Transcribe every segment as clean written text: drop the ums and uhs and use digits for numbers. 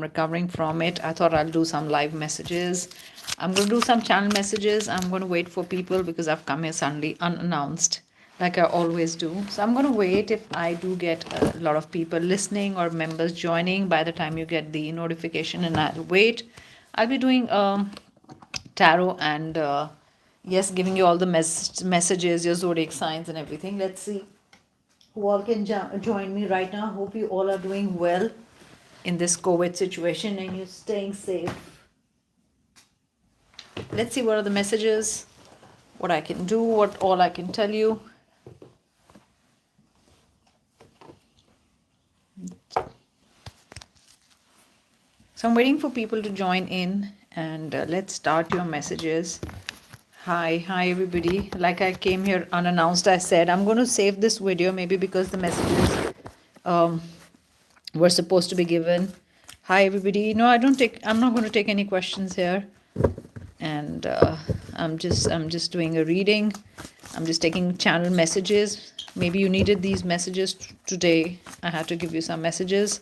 recovering from it. I thought I'll do some live messages. I'm going to do some channel messages. I'm going to wait for people because I've come here suddenly unannounced, like I always do. So I'm going to wait if I do get a lot of people listening or members joining by the time you get the notification, and I'll wait. I'll be doing tarot and yes, giving you all the messages, your zodiac signs and everything. Let's see who all can join me right now. Hope you all are doing well in this COVID situation and you're staying safe. Let's see what are the messages, what I can do, what all I can tell you. So I'm waiting for people to join in, and let's start your messages. Hi everybody. Like I came here unannounced, I said I'm going to save this video maybe because the messages were supposed to be given. Hi everybody. No, I'm not going to take any questions here, and I'm just doing a reading. I'm just taking channel messages. Maybe you needed these messages today. I had to give you some messages.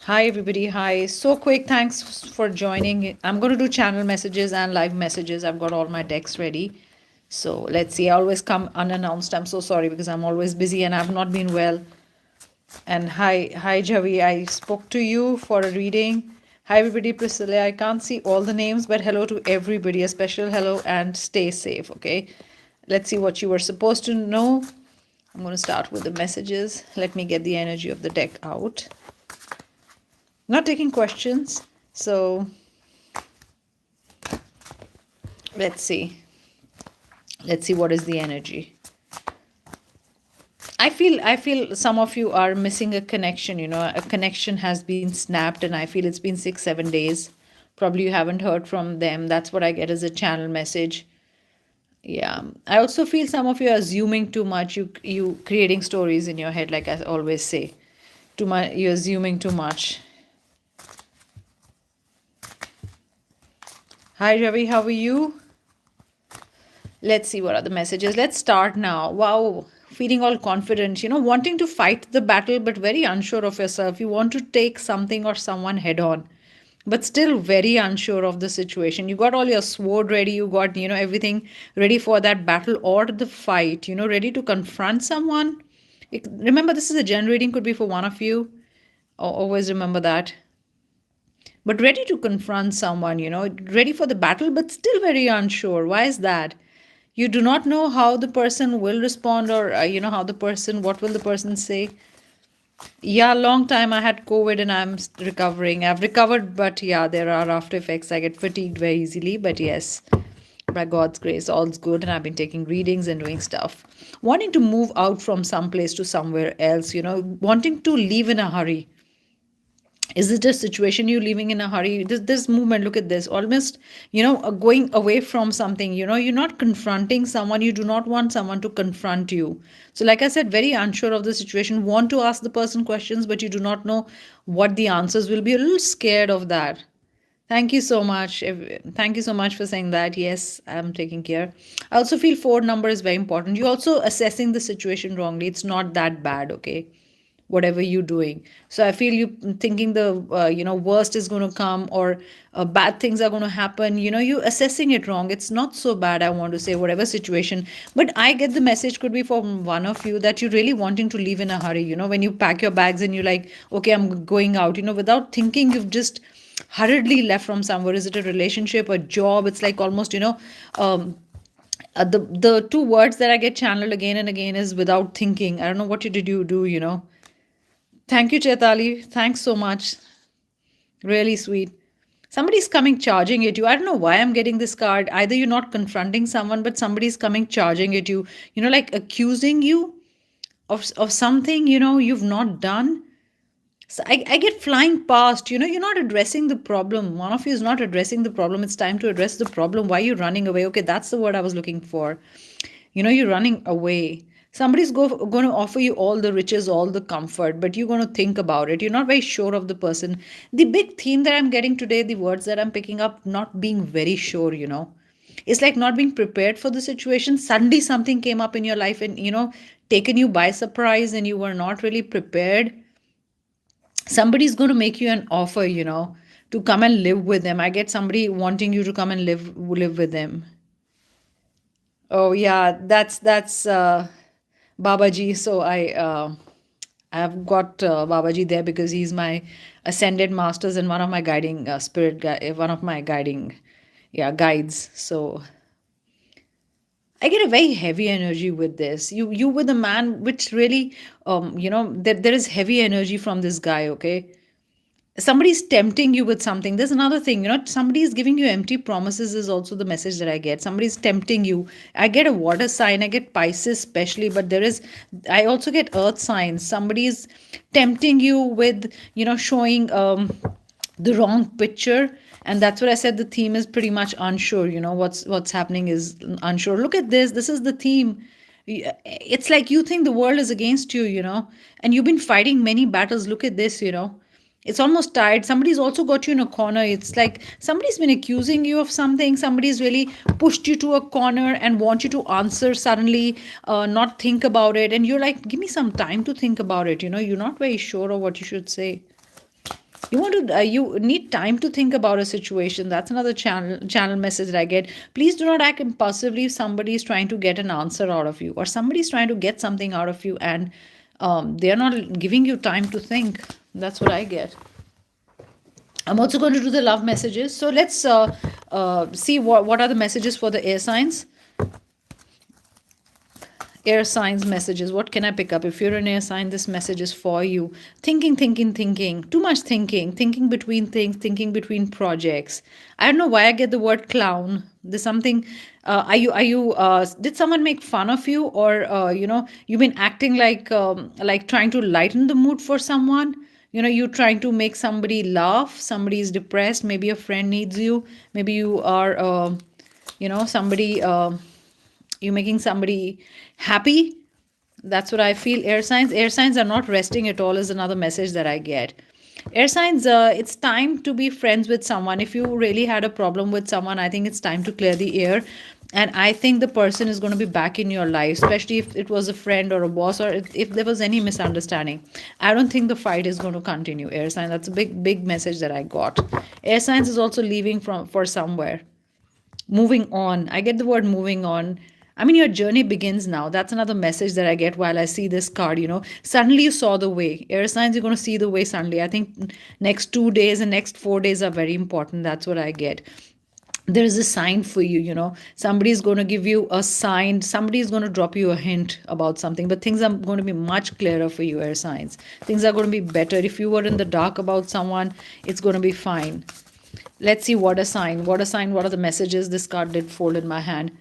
Hi everybody. Hi. So quick. Thanks for joining. I'm going to do channel messages and live messages. I've got all my decks ready. So let's see. I always come unannounced. I'm so sorry because I'm always busy and I've not been well. And hi Javi. I spoke to you for a reading. Hi everybody. Priscilla. I can't see all the names, but hello to everybody. A special hello and stay safe. Okay. Let's see what you were supposed to know. I'm going to start with the messages. Let me get the energy of the deck out. Not taking questions, so let's see what is the energy. I feel some of you are missing a connection. A connection has been snapped, and I feel it's been 6-7 days. Probably you haven't heard from them. That's what I get as a channel message. Yeah, I also feel some of you are assuming too much. You creating stories in your head, like I always say. Too much. You're assuming too much. Hi Ravi, how are you? Let's see what are the messages. Let's start now. Wow, feeling all confident, wanting to fight the battle but very unsure of yourself. You want to take something or someone head on, but still very unsure of the situation. You got all your sword ready, you got, everything ready for that battle or the fight, ready to confront someone. Remember, this is a gen reading, could be for one of you. Always remember that. But ready to confront someone, ready for the battle, but still very unsure. Why is that? You do not know how the person will respond, or, what will the person say? Yeah, long time I had COVID and I'm recovering. I've recovered, but yeah, there are after effects. I get fatigued very easily, but yes, by God's grace, all's good. And I've been taking readings and doing stuff. Wanting to move out from some place to somewhere else, wanting to leave in a hurry. Is it a situation you leaving in a hurry? This movement, look at this, almost, going away from something, you're not confronting someone. You do not want someone to confront you. So like I said, very unsure of the situation, want to ask the person questions, but you do not know what the answers will be. A little scared of that. Thank you so much. Thank you so much for saying that. Yes, I'm taking care. I also feel 4 number is very important. You're also assessing the situation wrongly. It's not that bad, okay? Whatever you're doing. So I feel you thinking the worst is going to come, or bad things are going to happen. You assessing it wrong. It's not so bad, I want to say, whatever situation. But I get the message could be from one of you that you're really wanting to leave in a hurry. When you pack your bags and you're like, okay, I'm going out, without thinking, you've just hurriedly left from somewhere. Is it a relationship, a job? It's like almost, the two words that I get channeled again and again is without thinking. I don't know what did you do. Thank you, Chaitali. Thanks so much. Really sweet. Somebody's coming charging at you. I don't know why I'm getting this card. Either you're not confronting someone, but somebody's coming charging at you, like accusing you of something, you've not done. So I get flying past, you're not addressing the problem. One of you is not addressing the problem. It's time to address the problem. Why are you running away? Okay, that's the word I was looking for. You're running away. Somebody's going to offer you all the riches, all the comfort, but you're going to think about it. You're not very sure of the person. The big theme that I'm getting today, the words that I'm picking up, not being very sure, It's like not being prepared for the situation. Suddenly something came up in your life and, taken you by surprise and you were not really prepared. Somebody's going to make you an offer, to come and live with them. I get somebody wanting you to come and live with them. Oh yeah, that's Babaji. So I've got Babaji there because he's my ascended masters and one of my guiding one of my guiding, yeah, guides. So I get a very heavy energy with this. You with a man, which really, there is heavy energy from this guy. Okay, somebody's tempting you with something. There's another thing, somebody's giving you empty promises is also the message that I get. Somebody's tempting you. I get a water sign, I get Pisces especially, but I also get earth signs. Somebody's tempting you with, showing the wrong picture. And that's what I said, the theme is pretty much unsure. What's happening is unsure. Look at this is the theme. It's like you think the world is against you, and you've been fighting many battles. Look at this. It's almost tired. Somebody's also got you in a corner. It's like somebody's been accusing you of something. Somebody's really pushed you to a corner and want you to answer suddenly, not think about it. And you're like, give me some time to think about it. You're not very sure of what you should say. You need time to think about a situation. That's another channel message that I get. Please do not act impulsively if somebody is trying to get an answer out of you, or somebody is trying to get something out of you, and they are not giving you time to think. That's what I get. I'm also going to do the love messages. So let's see what are the messages for the air signs. Air signs messages. What can I pick up? If you're an air sign, this message is for you. Thinking. Too much thinking between things, thinking between projects. I don't know why I get the word clown. There's something. Did someone make fun of you, or you've been acting like trying to lighten the mood for someone? You're trying to make somebody laugh. Somebody is depressed. Maybe a friend needs you. Maybe you are, somebody. You're making somebody happy. That's what I feel. Air signs are not resting at all is another message that I get. Air signs, it's time to be friends with someone. If you really had a problem with someone, I think it's time to clear the air. And I think the person is going to be back in your life, especially if it was a friend or a boss, or if there was any misunderstanding. I don't think the fight is going to continue. Air sign, that's a big message that I got. Air signs is also leaving for somewhere, moving on. I get the word moving on. I mean, your journey begins now. That's another message that I get while I see this card. Suddenly you saw the way. Air signs, you're going to see the way suddenly. I think next 2 days and next 4 days are very important. That's what I get. There is a sign for you. Somebody is going to give you a sign. Somebody is going to drop you a hint about something, but things are going to be much clearer for you, air signs. Things are going to be better. If you were in the dark about someone, it's going to be fine. Let's see water sign. Water sign, what are the messages? This card did fold in my hand.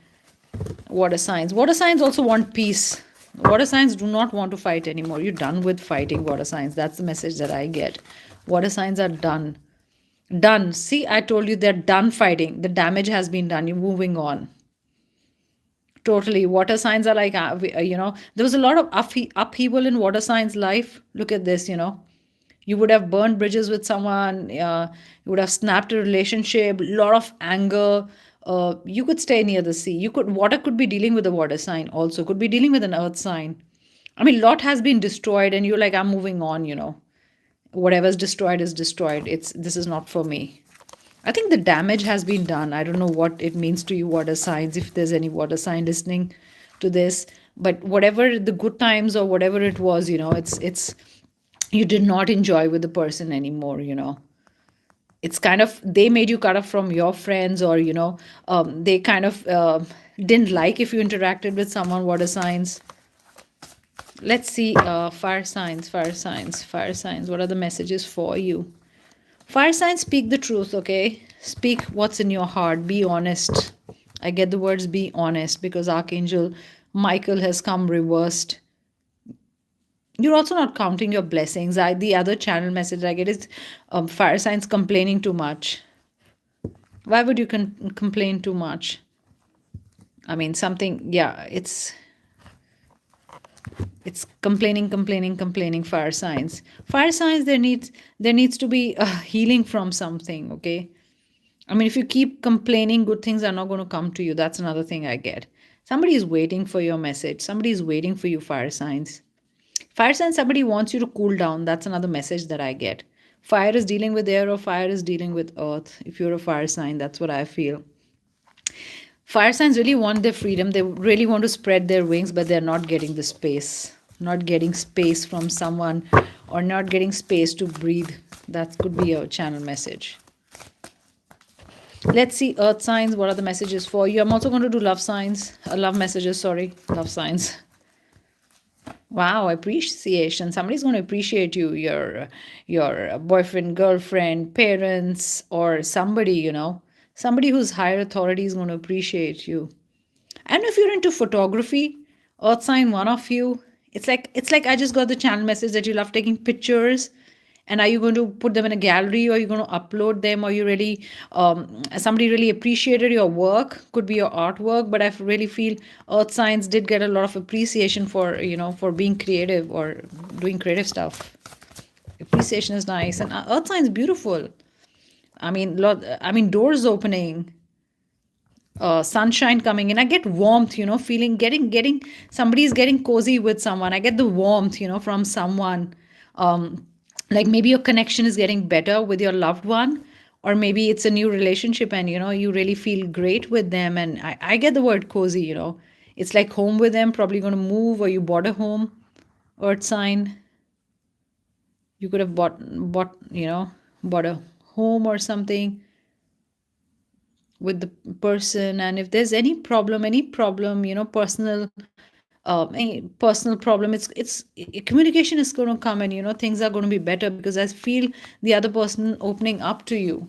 Water signs. Water signs also want peace. Water signs do not want to fight anymore. You're done with fighting, water signs. That's the message that I get. Water signs are done. Done. See, I told you they're done fighting. The damage has been done. You're moving on. Totally. Water signs are like, there was a lot of upheaval in water signs' life. Look at this, You would have burned bridges with someone. You would have snapped a relationship. A lot of anger. You could stay near the sea. Water could be dealing with a water sign also. Could be dealing with an earth sign. I mean, lot has been destroyed, and you're like, I'm moving on. Whatever's destroyed is destroyed. This is not for me. I think the damage has been done. I don't know what it means to you, water signs, if there's any water sign listening to this. But whatever the good times or whatever it was, it's you did not enjoy with the person anymore. It's kind of, they made you cut off from your friends, or they kind of didn't like if you interacted with someone, water signs. Let's see, fire signs. What are the messages for you? Fire signs, speak the truth, okay? Speak what's in your heart. Be honest. I get the words be honest because Archangel Michael has come reversed. You're also not counting your blessings. The other channel message I get is fire signs complaining too much. Why would you complain too much? I mean, something, yeah, it's complaining. Fire signs, there needs to be a healing from something, okay? I mean, if you keep complaining, good things are not going to come to you. That's another thing I get. Somebody is waiting for your message. Somebody is waiting for you, fire signs. Fire sign, somebody wants you to cool down. That's another message that I get. Fire is dealing with air or fire is dealing with earth. If you're a fire sign, that's what I feel. Fire signs really want their freedom. They really want to spread their wings, but they're not getting the space. Not getting space from someone or not getting space to breathe. That could be a channel message. Let's see earth signs. What are the messages for you? I'm also going to do love signs. Love messages, sorry. Love signs. Wow, appreciation. Somebody's going to appreciate you, your boyfriend, girlfriend, parents, or somebody, somebody who's higher authority is going to appreciate you. And if you're into photography, earth sign, one of you, it's like I just got the channel message that you love taking pictures. And are you going to put them in a gallery, or are you going to upload them, or you really somebody really appreciated your work? Could be your artwork, but I really feel earth signs did get a lot of appreciation for for being creative or doing creative stuff. Appreciation is nice, and earth signs beautiful. Doors opening, sunshine coming in. I get warmth, feeling getting somebody's getting cozy with someone. I get the warmth, from someone. Like maybe your connection is getting better with your loved one, or maybe it's a new relationship and you really feel great with them. And I get the word cozy, it's like home with them, probably going to move, or you bought a home. Earth sign, you could have bought a home or something with the person. And if there's any problem, any personal problem, it's communication is going to come, and things are going to be better, because I feel the other person opening up to you.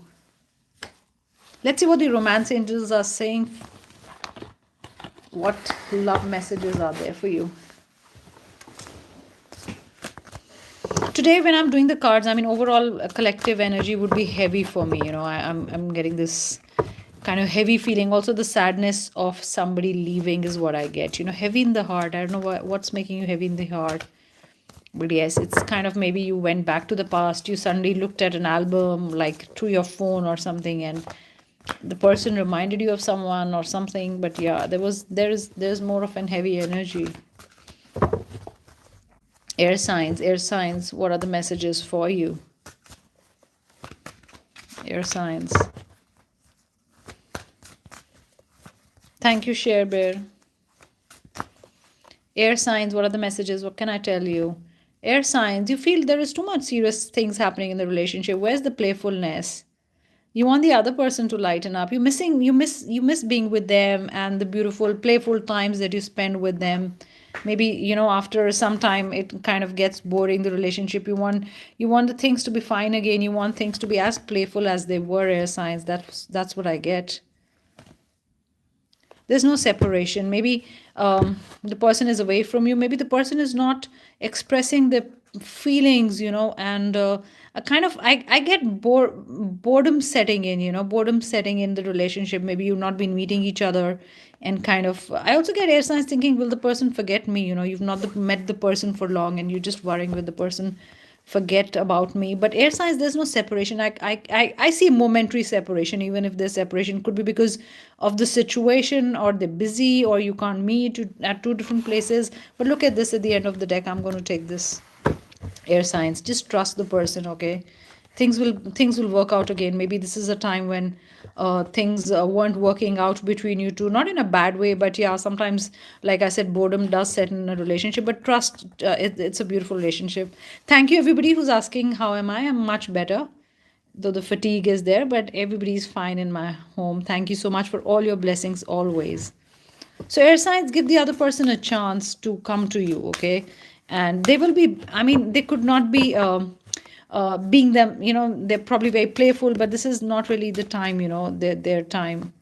Let's see what the romance angels are saying. What love messages are there for you today? When I'm doing the cards, overall collective energy would be heavy for me. I'm getting this kind of heavy feeling. Also, the sadness of somebody leaving is what I get. Heavy in the heart. I don't know what's making you heavy in the heart. But yes, it's kind of maybe you went back to the past. You suddenly looked at an album like through your phone or something, and the person reminded you of someone or something. But yeah, there's more of an heavy energy. Air signs, what are the messages for you? Air signs. Thank you, Share Bear. Air signs, what are the messages? What can I tell you? Air signs, you feel there is too much serious things happening in the relationship. Where's the playfulness? You want the other person to lighten up. You miss being with them and the beautiful playful times that you spend with them. Maybe after some time it kind of gets boring, the relationship. You want the things to be fine again. You want things to be as playful as they were. Air signs, that's what I get. There's no separation. Maybe the person is away from you. Maybe the person is not expressing the feelings, and a kind of I get boredom setting in, boredom setting in the relationship. Maybe you've not been meeting each other, and kind of I also get air signs thinking, will the person forget me? You've not met the person for long, and you're just worrying with the person forget about me. But air signs, there's no separation. I see momentary separation. Even if there's separation, could be because of the situation, or they're busy, or you can't meet at two different places. But look at this at the end of the deck. I'm going to take this. Air signs, just trust the person, okay? Things will work out again. Maybe this is a time when things weren't working out between you two, not in a bad way, but yeah, sometimes, like I said, boredom does set in a relationship. But trust, it's a beautiful relationship. Thank you, everybody who's asking how am I. I'm much better, though the fatigue is there, but everybody's fine in my home. Thank you so much for all your blessings always. So air signs, give the other person a chance to come to you, okay? And they will be, they could not be being them, they're probably very playful, but this is not really the time, their time,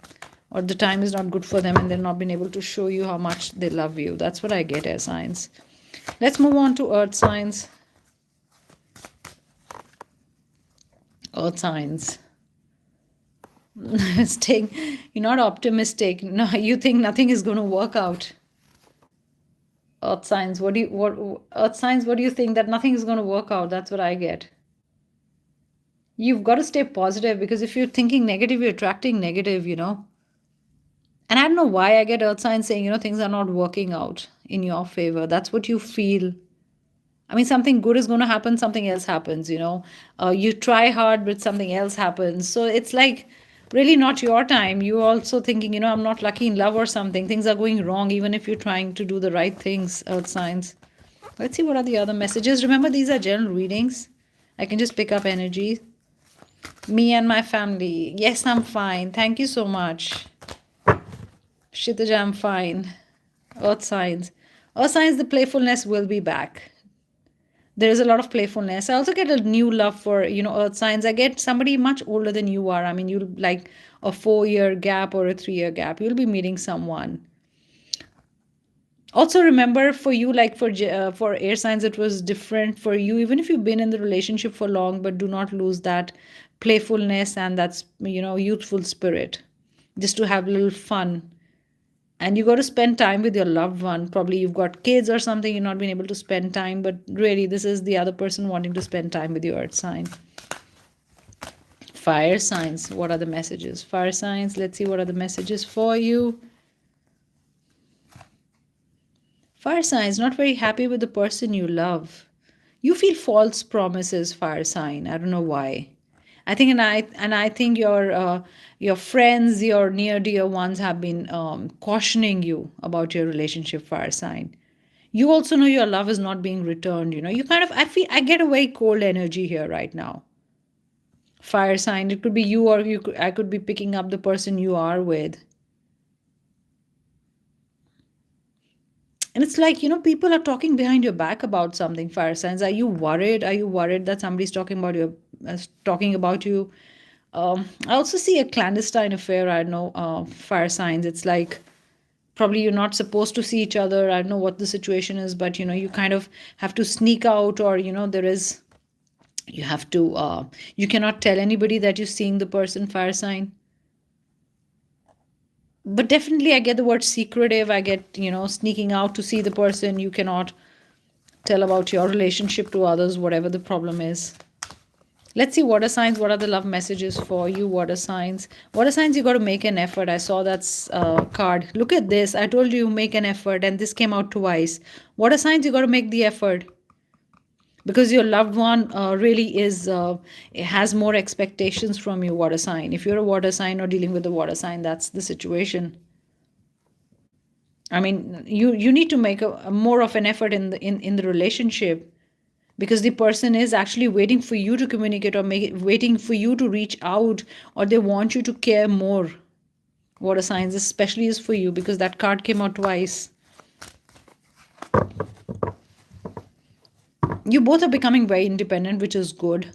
or the time is not good for them, and they're not been able to show you how much they love you. That's what I get, air signs. Let's move on to earth signs. Earth signs. You're not optimistic. No, you think nothing is going to work out. Earth signs, what earth signs, what do you think? That nothing is going to work out? That's what I get. You've got to stay positive, because if you're thinking negative, you're attracting negative, And I don't know why I get earth signs saying, things are not working out in your favor. That's what you feel. I mean, something good is going to happen, something else happens, you try hard, but something else happens. So it's like really not your time. You're also thinking, I'm not lucky in love or something. Things are going wrong, even if you're trying to do the right things, earth signs. Let's see what are the other messages. Remember, these are general readings. I can just pick up energy. Me and my family. Yes, I'm fine. Thank you so much. Kshitij, I'm fine. Earth signs. Earth signs, the playfulness will be back. There is a lot of playfulness. I also get a new love for, earth signs. I get somebody much older than you are. I mean, you'll like a 4-year gap or a 3-year gap. You'll be meeting someone. Also remember, for you, like for air signs, it was different for you, even if you've been in the relationship for long, but do not lose that playfulness and that's, youthful spirit, just to have a little fun. And you got to spend time with your loved one. Probably you've got kids or something, you're not being able to spend time, but really this is the other person wanting to spend time with your earth sign. Fire signs, what are the messages? Fire signs, let's see what are the messages for you. Fire signs, not very happy with the person you love. You feel false promises, fire sign. I don't know why. I think, and I think your friends, your near dear ones, have been cautioning you about your relationship, fire sign. You also know your love is not being returned. You kind of, I get a very cold energy here right now. Fire sign. It could be you, or I could be picking up the person you are with. And it's like, people are talking behind your back about something, fire signs. Are you worried? Are you worried that somebody's talking about you? I also see a clandestine affair. I don't know, fire signs. It's like probably you're not supposed to see each other. I don't know what the situation is, but you kind of have to sneak out, or there is, you have to, you cannot tell anybody that you're seeing the person, fire sign. But definitely I get the word secretive. I get, sneaking out to see the person. You cannot tell about your relationship to others, whatever the problem is. Let's see water signs. What are the love messages for you, water signs? Water signs, you got to make an effort. I saw that card. Look at this. I told you make an effort, and this came out twice. Water signs, you got to make the effort, because your loved one really has more expectations from you, water sign. If you're a water sign or dealing with a water sign, that's the situation. I mean, you need to make a more of an effort in the relationship, because the person is actually waiting for you to communicate, or waiting for you to reach out, or they want you to care more. Water signs, especially is for you, because that card came out twice. You both are becoming very independent, which is good.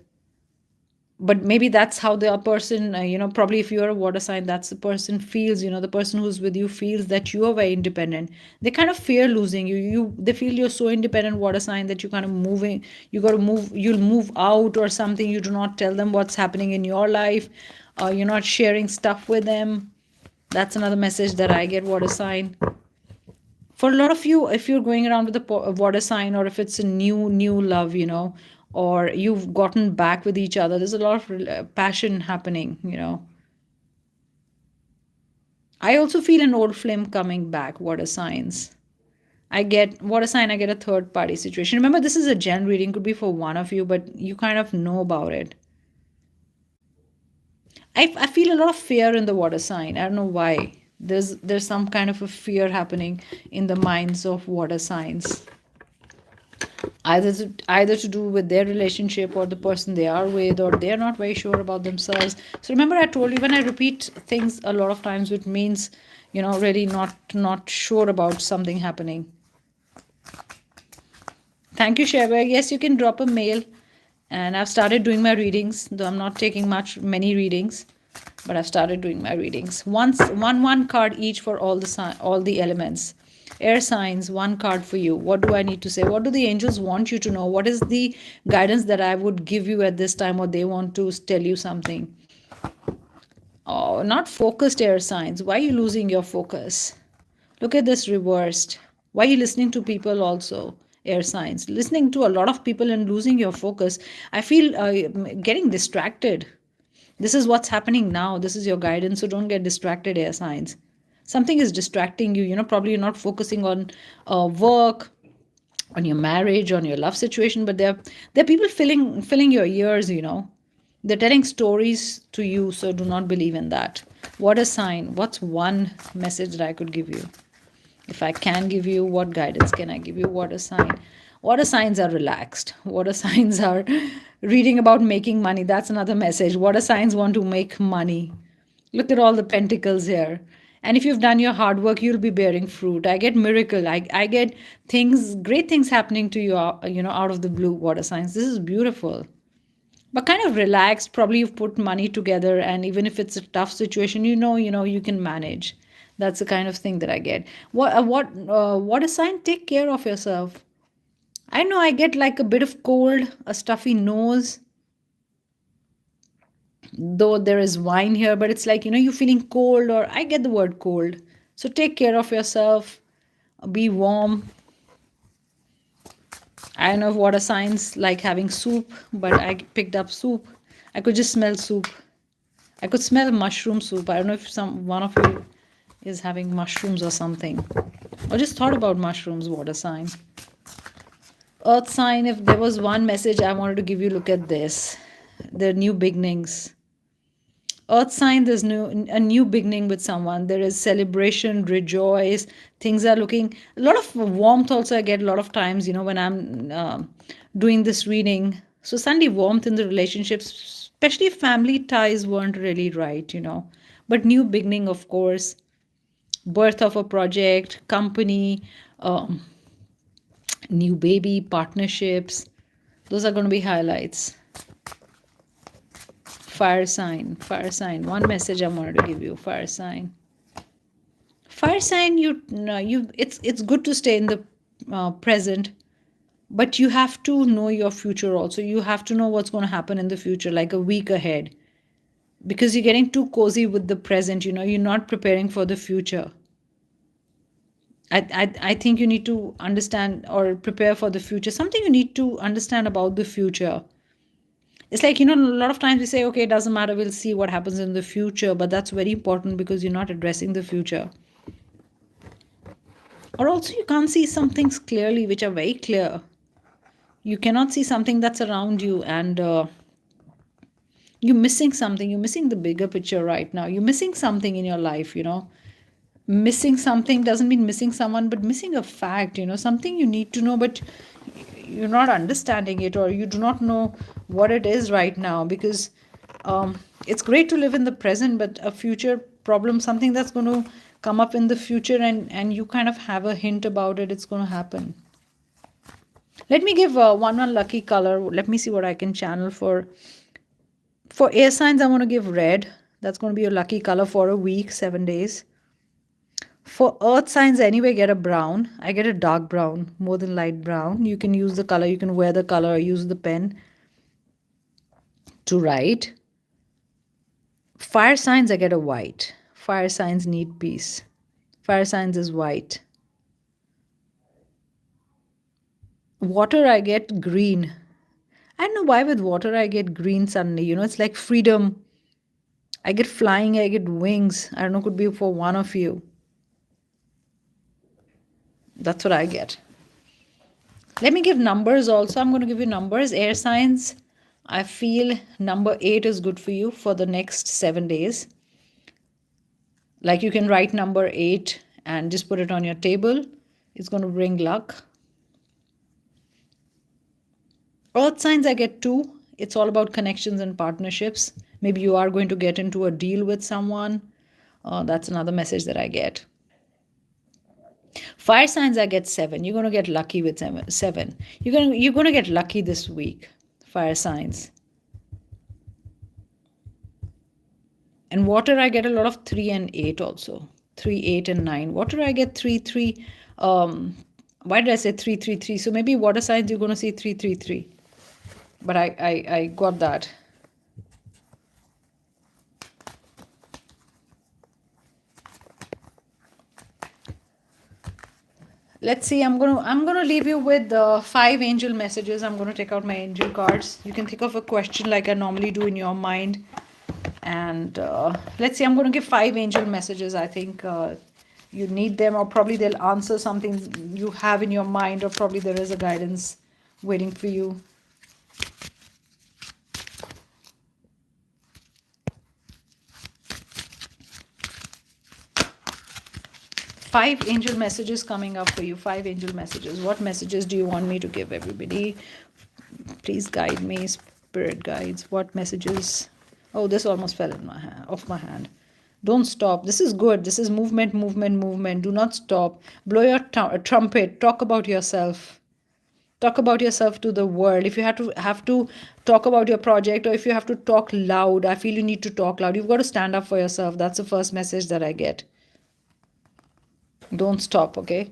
But maybe that's how the person, probably if you're a water sign, that's the person feels, the person who's with you feels that you are very independent. They kind of fear losing you. They feel you're so independent, water sign, that you kind of moving, you'll move out or something. You do not tell them what's happening in your life. You're not sharing stuff with them. That's another message that I get, water sign. For a lot of you, if you're going around with a water sign, or if it's a new love, or you've gotten back with each other, there's a lot of passion happening. I also feel an old flame coming back, water signs. I get water sign, I get a third party situation. Remember, this is a gen reading, could be for one of you, but you kind of know about it. I feel a lot of fear in the water sign. I don't know why. There's some kind of a fear happening in the minds of water signs, either to do with their relationship, or the person they are with, or they're not very sure about themselves. So remember, I told you, when I repeat things a lot of times, it means really not sure about something happening. Thank you, Sherberg. Yes, you can drop a mail, and I've started doing my readings, though I'm not taking many readings, but I've started doing my readings. One card each for all the elements. Air signs, one card for you. What do I need to say? What do the angels want you to know? What is the guidance that I would give you at this time, or they want to tell you something? Oh, not focused, air signs. Why are you losing your focus? Look at this reversed. Why are you listening to people also? Air signs. Listening to a lot of people and losing your focus. I feel getting distracted. This is what's happening now. This is your guidance. So don't get distracted, air signs. Something is distracting you. Probably you're not focusing on work. on your marriage, on your love situation, but there are people filling your ears, they're telling stories to you, so do not believe in that. What a sign. What's one message that I could give you? If I can give you, what guidance can I give you? What a sign. Water signs are relaxed. Water signs are reading about making money. That's another message. Water signs want to make money. Look at all the pentacles here. And if you've done your hard work, you'll be bearing fruit. I get miracle. I get things, great things happening to you, out of the blue, water signs. This is beautiful. But kind of relaxed. Probably you've put money together, and even if it's a tough situation, you can manage. That's the kind of thing that I get. What a sign. Take care of yourself. I know I get like a bit of cold, a stuffy nose, though there is wine here, but it's like, you're feeling cold, or I get the word cold. So take care of yourself, be warm. I don't know if water signs like having soup, but I picked up soup. I could just smell soup. I could smell mushroom soup. I don't know if one of you is having mushrooms or something. Or just thought about mushrooms, water sign. Earth sign, if there was one message I wanted to give you, look at this. The new beginnings. Earth sign, there's a new beginning with someone. There is celebration, rejoice. Things are looking a lot of warmth. Also, I get a lot of times, when I'm doing this reading. So suddenly, warmth in the relationships, especially if family ties weren't really right, But new beginning, of course, birth of a project, company, new baby, partnerships. Those are going to be highlights. Fire sign. One message I wanted to give you. Fire sign. It's good to stay in the present, but you have to know your future also. You have to know what's going to happen in the future, like a week ahead, because you're getting too cozy with the present. You're not preparing for the future. I think you need to understand or prepare for the future. Something you need to understand about the future. It's like, a lot of times we say, okay, it doesn't matter, we'll see what happens in the future, but that's very important because you're not addressing the future. Or also, you can't see some things clearly, which are very clear. You cannot see something that's around you, and you're missing something. You're missing the bigger picture right now. You're missing something in your life, Missing something doesn't mean missing someone, but missing a fact, something you need to know, but you're not understanding it, or you do not know what it is right now, because it's great to live in the present, but a future problem, something that's going to come up in the future, and you kind of have a hint about it, it's going to happen. Let me give one lucky color. Let me see what I can channel for air signs. I want to give red. That's going to be your lucky color for a week, 7 days. For earth signs, anyway, get a brown. I get a dark brown, more than light brown. You can use the color, you can wear the color, or use the pen to write. Fire signs, I get a white. Fire signs need peace. Fire signs is white. Water, I get green. I don't know why with water I get green suddenly. It's like freedom. I get flying, I get wings. I don't know, could be for one of you. That's what I get. Let me give numbers also. I'm going to give you numbers. Air signs, I feel number 8 is good for you for the next 7 days. Like, you can write number 8 and just put it on your table. It's going to bring luck. Earth signs, I get 2. It's all about connections and partnerships. Maybe you are going to get into a deal with someone. That's another message that I get. Fire signs, I get 7. You're going to get lucky with 7. You're going to get lucky this week. Fire signs. And water, I get a lot of 3 and 8 also. 3, 8, and 9. Water, I get 3, 3. Why did I say 3, 3, 3? So maybe water signs, you're going to see 3, 3, 3. But I got that. Let's see. I'm gonna leave you with 5 angel messages. I'm gonna take out my angel cards. You can think of a question like I normally do in your mind, and let's see. I'm gonna give 5 angel messages. I think you need them, or probably they'll answer something you have in your mind, or probably there is a guidance waiting for you. Five angel messages coming up for you. Five angel messages. What messages do you want me to give everybody? Please guide me, spirit guides. What messages? Oh, this almost fell in my hand, off my hand. Don't stop. This is good. This is movement, movement, movement. Do not stop. Blow your trumpet. Talk about yourself. Talk about yourself to the world. If you have to talk about your project, or if you have to talk loud, I feel you need to talk loud. You've got to stand up for yourself. That's the first message that I get. Don't stop, okay?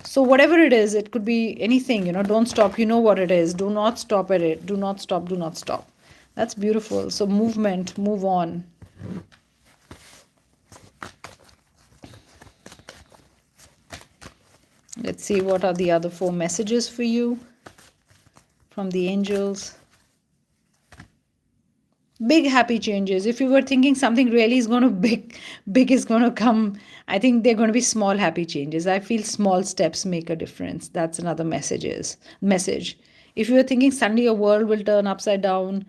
So whatever it is, it could be anything, don't stop. You know what it is. Do not stop at it. Do not stop. Do not stop. That's beautiful. So movement, move on. Let's see what are the other four messages for you from the angels. Big happy changes. If you were thinking something really is going to big is going to come, I think they're going to be small happy changes. I feel small steps make a difference. That's another message. If you were thinking suddenly your world will turn upside down,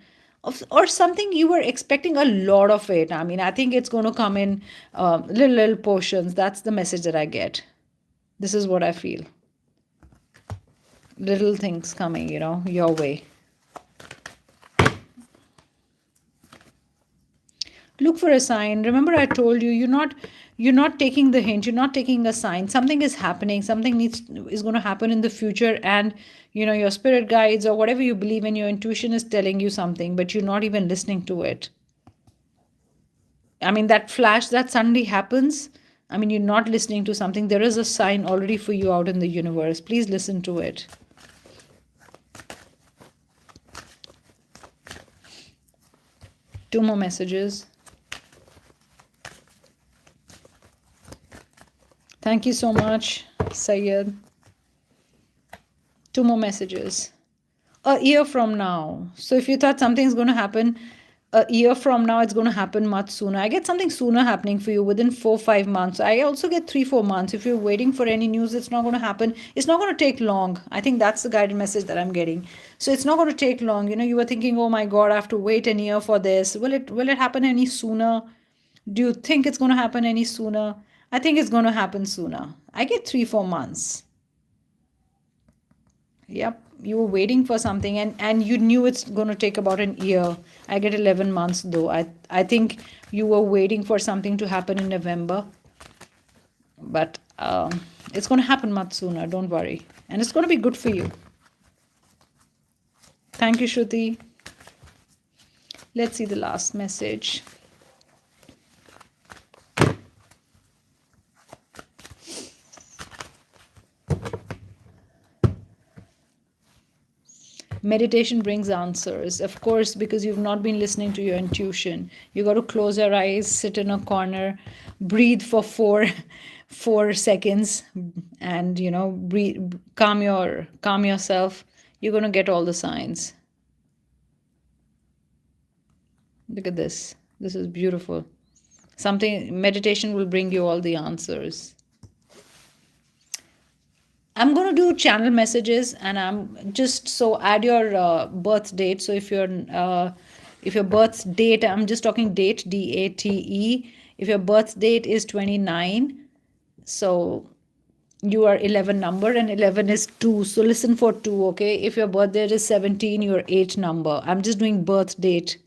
or something you were expecting a lot of it, I mean, I think it's going to come in little portions. That's the message that I get. This is what I feel. Little things coming, your way. Look for a sign. Remember, I told you, you're not taking the hint. You're not taking a sign. Something is happening. Something is going to happen in the future, and your spirit guides or whatever you believe in, your intuition is telling you something, but you're not even listening to it. I mean, that flash that suddenly happens, I mean, you're not listening to something. There is a sign already for you out in the universe. Please listen to it. Two more messages. Thank you so much, Sayed. Two more messages. A year from now. So if you thought something's going to happen a year from now, it's going to happen much sooner. I get something sooner happening for you within 4-5 months. I also get 3-4 months. If you're waiting for any news, it's not going to happen. It's not going to take long. I think that's the guided message that I'm getting. So it's not going to take long. You were thinking, oh my God, I have to wait a year for this. Will it happen any sooner? Do you think it's going to happen any sooner? I think it's going to happen sooner. I get 3-4 months. Yep, you were waiting for something, and you knew it's going to take about an year. I get 11 months though. I think you were waiting for something to happen in November, but it's going to happen much sooner. Don't worry, and it's going to be good for you. Thank you, Shruti. Let's see the last message. Meditation brings answers, of course, because you've not been listening to your intuition. You got to close your eyes, sit in a corner, breathe for 4 seconds, and breathe, calm yourself. You're going to get all the signs. Look at this. This is beautiful. Meditation will bring you all the answers. I'm going to do channel messages, and I'm just so add your birth date. So if your birth date, I'm just talking date, DATE. If your birth date is 29, so you are 11 number, and 11 is 2. So listen for 2, okay? If your birth date is 17, you're 8 number. I'm just doing birth date,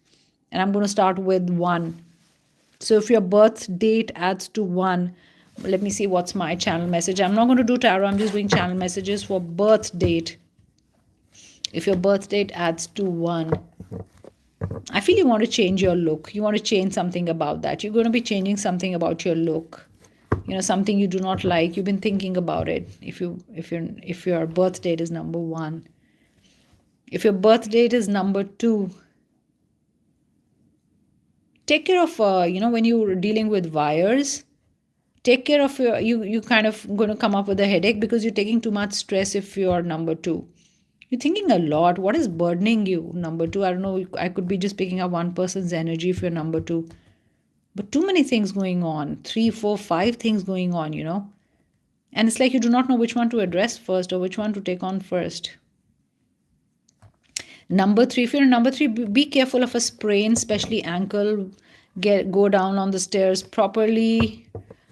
and I'm going to start with 1. So if your birth date adds to 1, let me see what's my channel message. I'm not going to do tarot. I'm just doing channel messages for birth date. If your birth date adds to 1, I feel you want to change your look. You want to change something about that. You're going to be changing something about your look. Something you do not like. You've been thinking about it. If your birth date is number 1. If your birth date is number 2, take care of when you're dealing with wires. Take care of you kind of going to come up with a headache because you're taking too much stress if you're number 2. You're thinking a lot. What is burdening you, number 2? I don't know. I could be just picking up one person's energy if you're number 2. But too many things going on, 3, 4, 5 things going on, and it's like you do not know which one to address first or which one to take on first. Number 3, if you're number 3, be careful of a sprain, especially ankle. Go down on the stairs properly.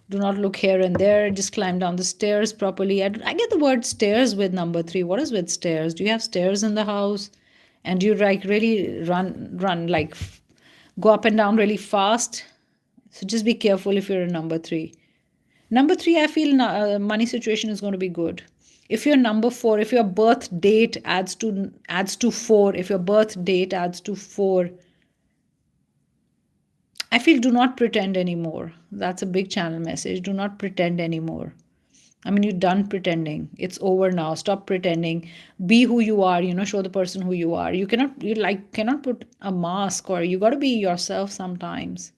Do not look here and there. Just climb down the stairs properly. I get the word stairs with number 3. What is with stairs? Do you have stairs in the house? And do you like really run like go up and down really fast? So just be careful if you're a number 3. Number 3, I feel money situation is going to be good. If you're number 4, if your birth date adds to 4, if your birth date adds to 4, I feel do not pretend anymore. That's a big channel message. Do not pretend anymore. I mean, you're done pretending. It's over now. Stop pretending. Be who you are. Show the person who you are. You cannot put a mask, or you got to be yourself sometimes.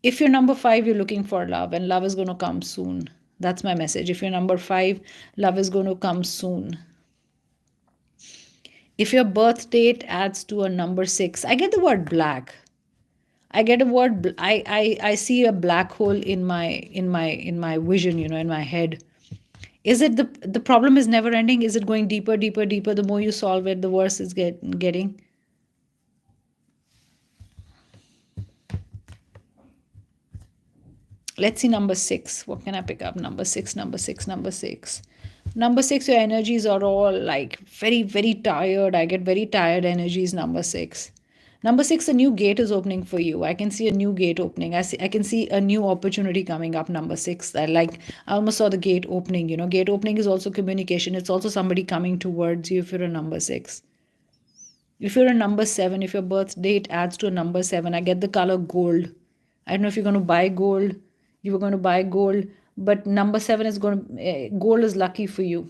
If you're number 5, you're looking for love, and love is going to come soon. That's my message. If you're number 5, love is going to come soon. If your birth date adds to a number 6, I get the word black. I get a word. I see a black hole in my vision. In my head. Is it the problem is never ending? Is it going deeper, deeper, deeper? The more you solve it, the worse it's getting. Let's see number 6. What can I pick up? Number 6, number 6, number 6. Number 6, your energies are all like very, very tired. I get very tired energies, number 6. Number 6, a new gate is opening for you. I can see a new gate opening. I can see a new opportunity coming up, number 6. I almost saw the gate opening. Gate opening is also communication. It's also somebody coming towards you if you're a number 6. If you're a number 7, if your birth date adds to a number 7, I get the color gold. I don't know if you're going to buy gold. You were going to buy gold, but number 7 is gold is lucky for you.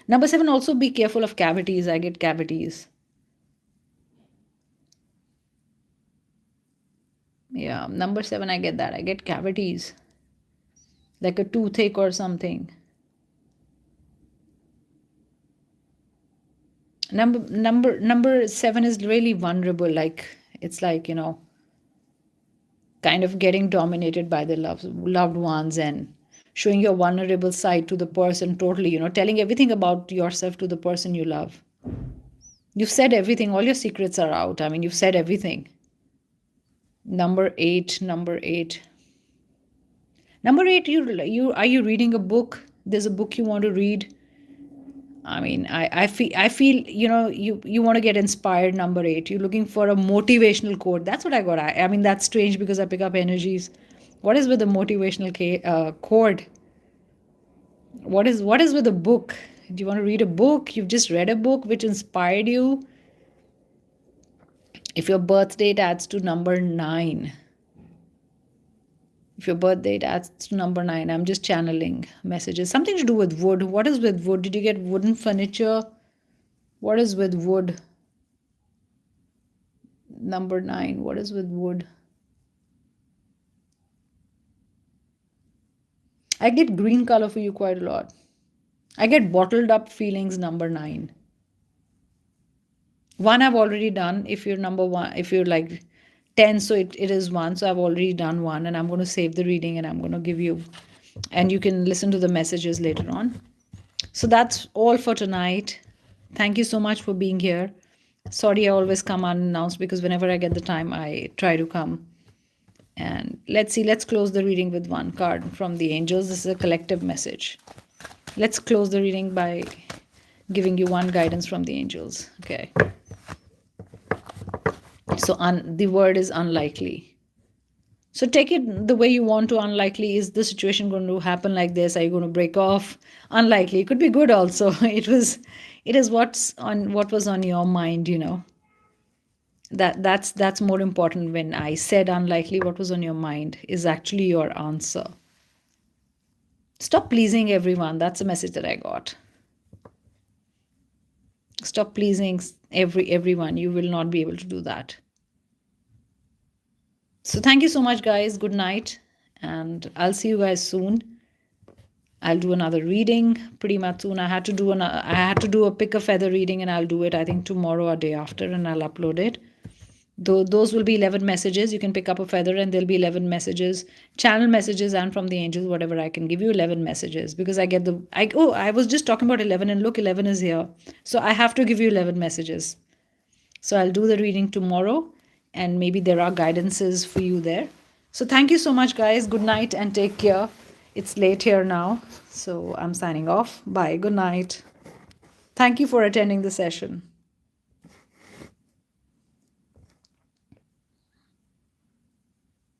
Number 7, also be careful of cavities. I get cavities. Yeah, number 7, I get that. I get cavities. Like a toothache or something. Number 7 is really vulnerable. Like, it's like, kind of getting dominated by the loved ones and showing your vulnerable side to the person totally, telling everything about yourself to the person you love. You've said everything. All your secrets are out. I mean, you've said everything. Number 8, number 8. Number 8, are you reading a book? There's a book you want to read. I mean, I feel you want to get inspired. Number 8, you're looking for a motivational quote. That's what I got. I mean, that's strange because I pick up energies. What is with the motivational quote? What is with the book? Do you want to read a book? You've just read a book which inspired you. If your birth date adds to number 9. If your birth date adds to number 9, I'm just channeling messages. Something to do with wood. What is with wood? Did you get wooden furniture? What is with wood? Number 9. What is with wood? I get green color for you quite a lot. I get bottled up feelings, number 9. 1 I've already done. If you're number 1, if you're like 10, so it is 1. So I've already done 1, and I'm going to save the reading and I'm going to give you, and you can listen to the messages later on. So that's all for tonight. Thank you so much for being here. Sorry I always come unannounced because whenever I get the time, I try to come. And let's see, let's close the reading with one card from the angels. This is a collective message. Let's close the reading by giving you one guidance from the angels. Okay. So the word is unlikely. So take it the way you want to. Unlikely, is the situation going to happen like this? Are you going to break off? Unlikely. It could be good also. It is what was on your mind, That's more important. When I said unlikely, what was on your mind is actually your answer. Stop pleasing everyone. That's the message that I got. Stop pleasing everyone. You will not be able to do that. So thank you so much, guys. Good night. And I'll see you guys soon. I'll do another reading pretty much soon. I had to do a pick a feather reading, and I'll do it I think tomorrow or day after, and I'll upload it. Though those will be 11 messages. You can pick up a feather and there'll be 11 messages, channel messages, and from the angels, whatever I can give you 11 messages, because I get I was just talking about 11, and look, 11 is here. So I have to give you 11 messages. So I'll do the reading tomorrow, and maybe there are guidances for you there. So thank you so much, guys. Good night and take care. It's late here now, so I'm signing off. Bye. Good night. Thank you for attending the session.